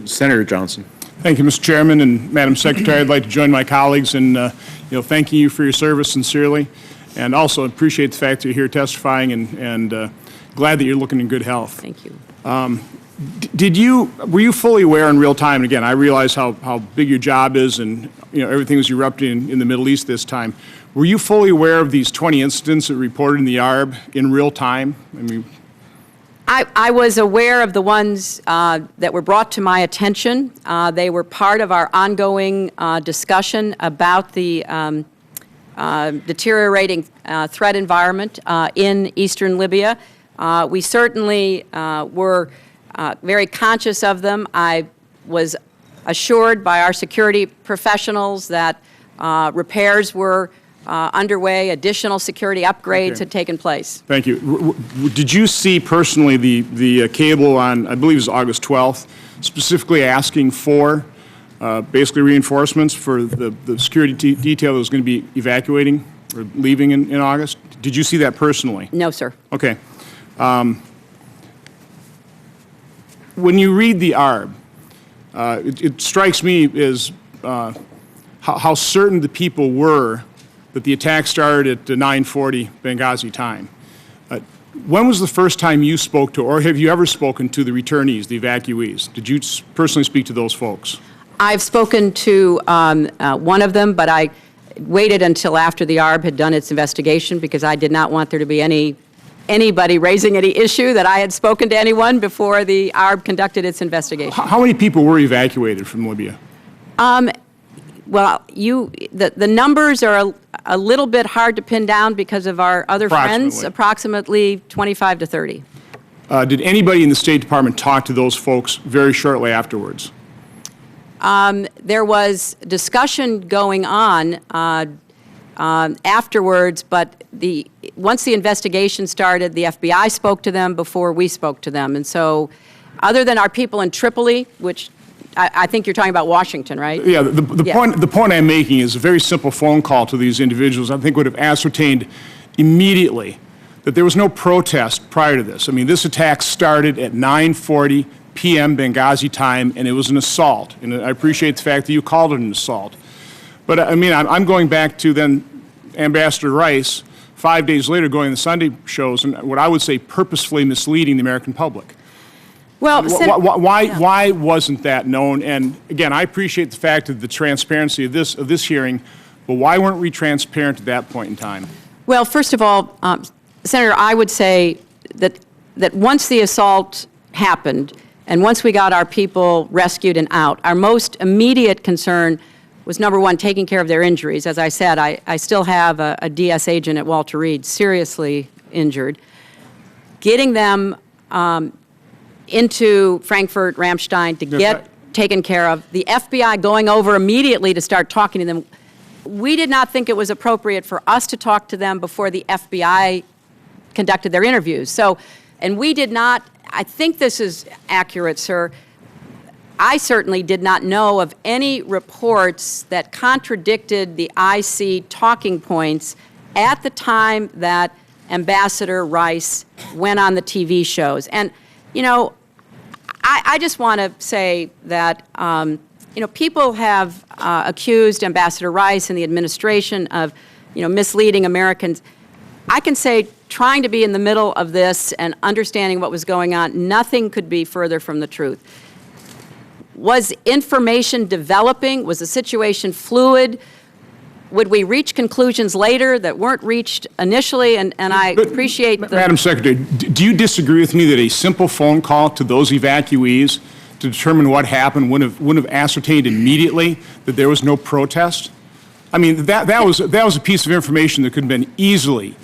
Senator Johnson. Thank you, Mr. Chairman and Madam Secretary. I'd like to join my colleagues in thanking you for your service sincerely, and also appreciate the fact that you're here testifying, and glad that you're looking in good health. Thank you. Were you fully aware in real time? And again, I realize how big your job is, and everything was erupting in the Middle East this time. Were you fully aware of these 20 incidents that reported in the ARB in real time? I mean, I was aware of the ones that were brought to my attention. They were part of our ongoing discussion about the deteriorating threat environment in eastern Libya. We certainly were very conscious of them. I was assured by our security professionals that repairs were underway, additional security upgrades had taken place. Thank you. Did you see personally the cable on, I believe it was August 12th, specifically asking for basically reinforcements for the security detail that was going to be evacuating or leaving in August? Did you see that personally? No, sir. Okay. When you read the ARB, it strikes me as how certain the people were that the attack started at 9:40 Benghazi time. When was the first time you spoke to, or have you ever spoken to the returnees, the evacuees? Did you personally speak to those folks? I've spoken to one of them, but I waited until after the ARB had done its investigation because I did not want there to be anybody raising any issue that I had spoken to anyone before the ARB conducted its investigation. How many people were evacuated from Libya? Well, the numbers are a little bit hard to pin down because of our other friends, approximately 25 to 30. Did anybody in the State Department talk to those folks very shortly afterwards? There was discussion going on afterwards, but once the investigation started, the FBI spoke to them before we spoke to them. And so other than our people in Tripoli, which I think you're talking about Washington, right? Yeah, the point I'm making is a very simple phone call to these individuals, I think would have ascertained immediately that there was no protest prior to this. I mean, this attack started at 9:40 p.m. Benghazi time, and it was an assault. And I appreciate the fact that you called it an assault. But I mean, I'm going back to then Ambassador Rice, 5 days later, going to the Sunday shows, and what I would say purposefully misleading the American public. Well, why wasn't that known? And again, I appreciate the fact of the transparency of this hearing, but why weren't we transparent at that point in time? Well, first of all, Senator, I would say that once the assault happened and once we got our people rescued and out, our most immediate concern was, number one, taking care of their injuries. As I said, I still have a DS agent at Walter Reed seriously injured. Getting them into Frankfurt, Ramstein to get taken care of. The FBI going over immediately to start talking to them. We did not think it was appropriate for us to talk to them before the FBI conducted their interviews. So, and we did not, I think this is accurate, sir, I certainly did not know of any reports that contradicted the IC talking points at the time that Ambassador Rice went on the TV shows. And, you know, I just want to say that, you know, people have accused Ambassador Rice and the administration of, you know, misleading Americans. I can say, trying to be in the middle of this and understanding what was going on, nothing could be further from the truth. Was information developing? Was the situation fluid? Would we reach conclusions later that weren't reached initially? And I appreciate the— Madam Secretary, do you disagree with me that a simple phone call to those evacuees to determine what happened wouldn't have ascertained immediately that there was no protest? I mean, that was a piece of information that could have been easily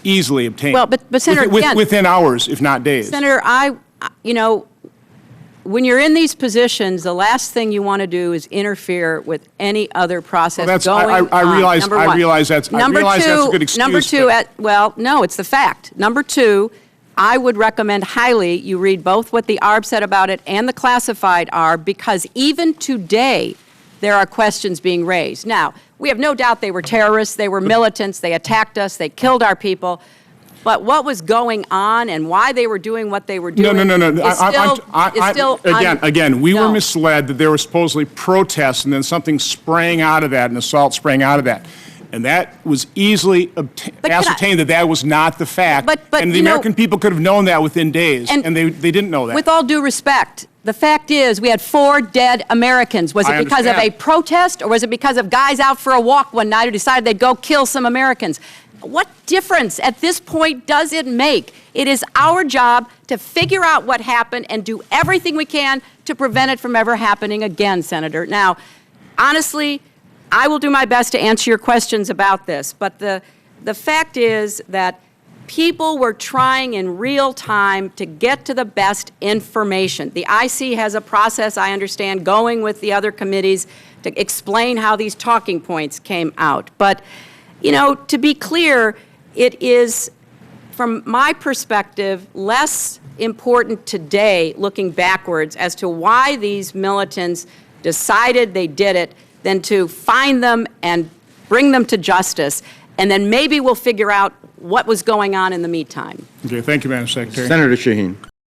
obtained. Well, but Senator, within hours, if not days. Senator, you know, when you're in these positions, the last thing you want to do is interfere with any other process going on. I realize that's a good excuse. Number two, well, no, it's the fact. Number two, I would recommend highly you read both what the ARB said about it and the classified ARB, because even today there are questions being raised. Now, we have no doubt they were terrorists, they were militants, they attacked us, they killed our people. But what was going on and why they were doing what they were doing No. is still Again, we were no. misled that there were supposedly protests and then something sprang out of that, an assault sprang out of that. And that was easily ascertained that that was not the fact. But and the American people could have known that within days, and they didn't know that. With all due respect, the fact is we had 4 dead Americans. Was it because of a protest, or was it because of guys out for a walk one night who decided they'd go kill some Americans? What difference at this point does it make? It is our job to figure out what happened and do everything we can to prevent it from ever happening again, Senator. Now, honestly, I will do my best to answer your questions about this, but the fact is that people were trying in real time to get to the best information. The IC has a process, I understand, going with the other committees to explain how these talking points came out. But, you know, to be clear, it is, from my perspective, less important today, looking backwards, as to why these militants decided they did it, than to find them and bring them to justice. And then maybe we'll figure out what was going on in the meantime. Okay, thank you, Madam Secretary. Senator Shaheen.